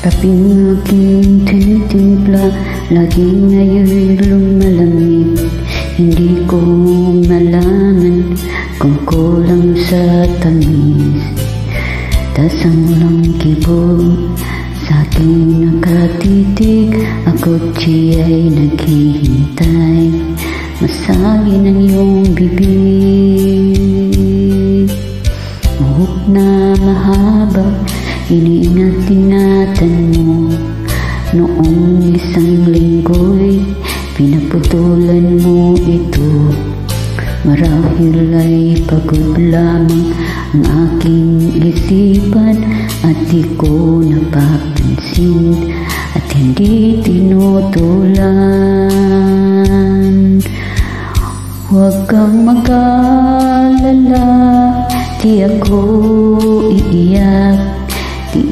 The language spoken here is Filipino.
Kaping aking tinitimpla, laging ngayon lumalamig. Hindi ko malaman kung kulang sa tamis. Tasang walang kibo sa aking nakatitig, ako't siya'y naghihintay. Masagin ang iyong bibig, buhok na mahaba, iniingat-ingatan mo. Noong isang linggo'y pinaputulan mo ito. Marahil ay pagod lamang ang aking isipan at di ko napapansin at hindi tinutulan. Huwag kang mag-alala, di ako iiyak, di